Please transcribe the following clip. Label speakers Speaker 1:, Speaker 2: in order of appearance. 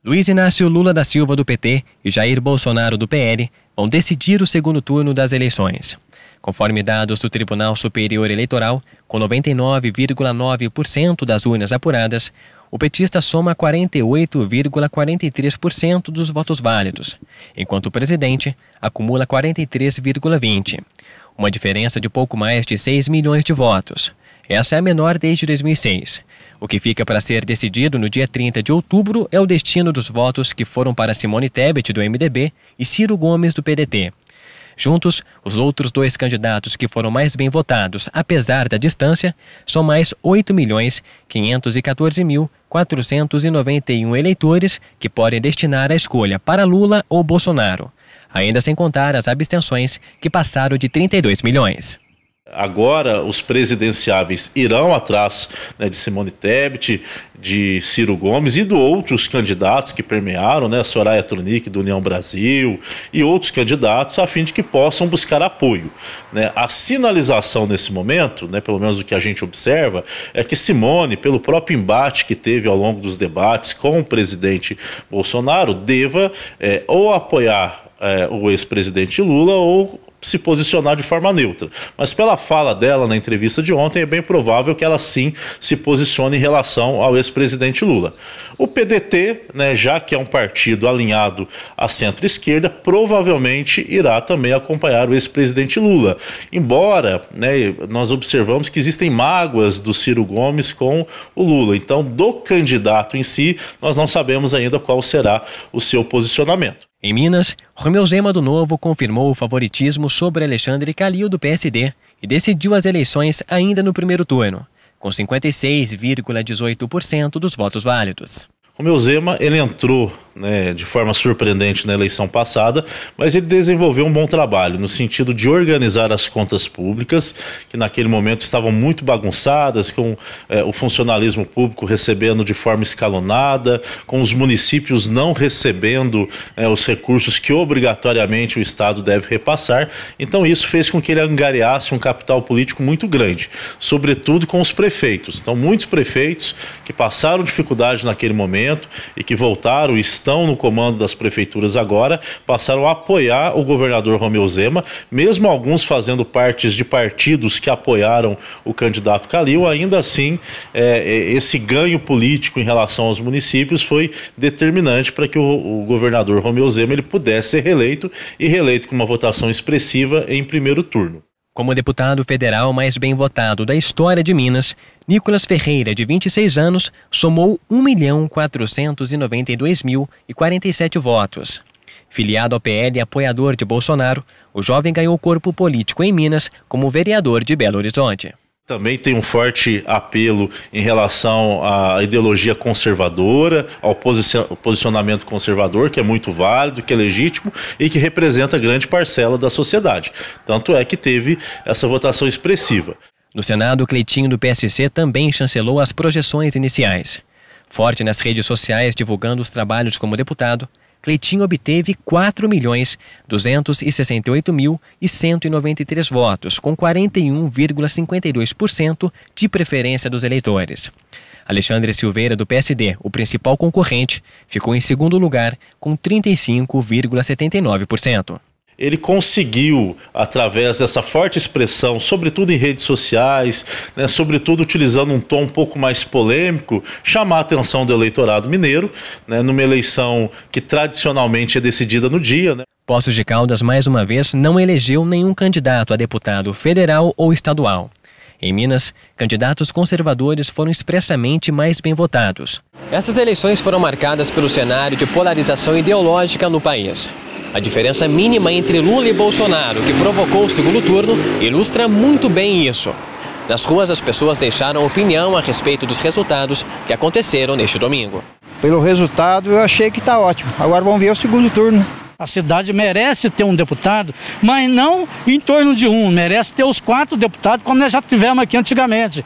Speaker 1: Luiz Inácio Lula da Silva, do PT, e Jair Bolsonaro, do PL, vão decidir o segundo turno das eleições. Conforme dados do Tribunal Superior Eleitoral, com 99,9% das urnas apuradas, o petista soma 48,43% dos votos válidos, enquanto o presidente acumula 43,20%, uma diferença de pouco mais de 6 milhões de votos. Essa é a menor desde 2006. O que fica para ser decidido no dia 30 de outubro é o destino dos votos que foram para Simone Tebet, do MDB, e Ciro Gomes, do PDT. Juntos, os outros dois candidatos que foram mais bem votados, apesar da distância, são mais 8.514.491 eleitores que podem destinar a escolha para Lula ou Bolsonaro, ainda sem contar as abstenções, que passaram de 32 milhões.
Speaker 2: Agora os presidenciáveis irão atrás, de Simone Tebet, de Ciro Gomes e de outros candidatos que permearam, Soraya Tronic, do União Brasil, e outros candidatos, a fim de que possam buscar apoio. A sinalização nesse momento, pelo menos o que a gente observa, é que Simone, pelo próprio embate que teve ao longo dos debates com o presidente Bolsonaro, deva ou apoiar o ex-presidente Lula ou se posicionar de forma neutra. Mas pela fala dela na entrevista de ontem, é bem provável que ela sim se posicione em relação ao ex-presidente Lula. O PDT, já que é um partido alinhado à centro-esquerda, provavelmente irá também acompanhar o ex-presidente Lula. Embora nós observamos que existem mágoas do Ciro Gomes com o Lula. Então, do candidato em si, nós não sabemos ainda qual será o seu posicionamento.
Speaker 1: Em Minas, Romeu Zema, do Novo, confirmou o favoritismo sobre Alexandre Calil, do PSD, e decidiu as eleições ainda no primeiro turno, com 56,18% dos votos válidos.
Speaker 2: Romeu Zema, ele entrou de forma surpreendente na eleição passada, mas ele desenvolveu um bom trabalho no sentido de organizar as contas públicas, que naquele momento estavam muito bagunçadas, com o funcionalismo público recebendo de forma escalonada, com os municípios não recebendo os recursos que obrigatoriamente o Estado deve repassar. Então isso fez com que ele angariasse um capital político muito grande, sobretudo com os prefeitos. Então muitos prefeitos que passaram dificuldade naquele momento e que voltaram, estão no comando das prefeituras agora, passaram a apoiar o governador Romeu Zema, mesmo alguns fazendo parte de partidos que apoiaram o candidato Calil. Ainda assim, esse ganho político em relação aos municípios foi determinante para que o governador Romeu Zema ele pudesse ser reeleito, e reeleito com uma votação expressiva em primeiro turno.
Speaker 1: Como deputado federal mais bem votado da história de Minas, Nicolas Ferreira, de 26 anos, somou 1.492.047 votos. Filiado ao PL e apoiador de Bolsonaro, o jovem ganhou corpo político em Minas como vereador de Belo Horizonte.
Speaker 2: Também tem um forte apelo em relação à ideologia conservadora, ao posicionamento conservador, que é muito válido, que é legítimo e que representa grande parcela da sociedade. Tanto é que teve essa votação expressiva.
Speaker 1: No Senado, Cleitinho, do PSC, também chancelou as projeções iniciais. Forte nas redes sociais divulgando os trabalhos como deputado, Cleitinho obteve 4.068.193 votos, com 41,52% de preferência dos eleitores. Alexandre Silveira, do PSD, o principal concorrente, ficou em segundo lugar, com 35,79%.
Speaker 2: Ele conseguiu, através dessa forte expressão, sobretudo em redes sociais, sobretudo utilizando um tom um pouco mais polêmico, chamar a atenção do eleitorado mineiro, numa eleição que tradicionalmente é decidida no dia.
Speaker 1: Poços de Caldas, mais uma vez, não elegeu nenhum candidato a deputado federal ou estadual. Em Minas, candidatos conservadores foram expressamente mais bem votados. Essas eleições foram marcadas pelo cenário de polarização ideológica no país. A diferença mínima entre Lula e Bolsonaro, que provocou o segundo turno, ilustra muito bem isso. Nas ruas, as pessoas deixaram opinião a respeito dos resultados que aconteceram neste domingo.
Speaker 3: Pelo resultado, eu achei que está ótimo. Agora vamos ver o segundo turno.
Speaker 4: A cidade merece ter um deputado, mas não em torno de um. Merece ter os 4 deputados, como nós já tivemos aqui antigamente.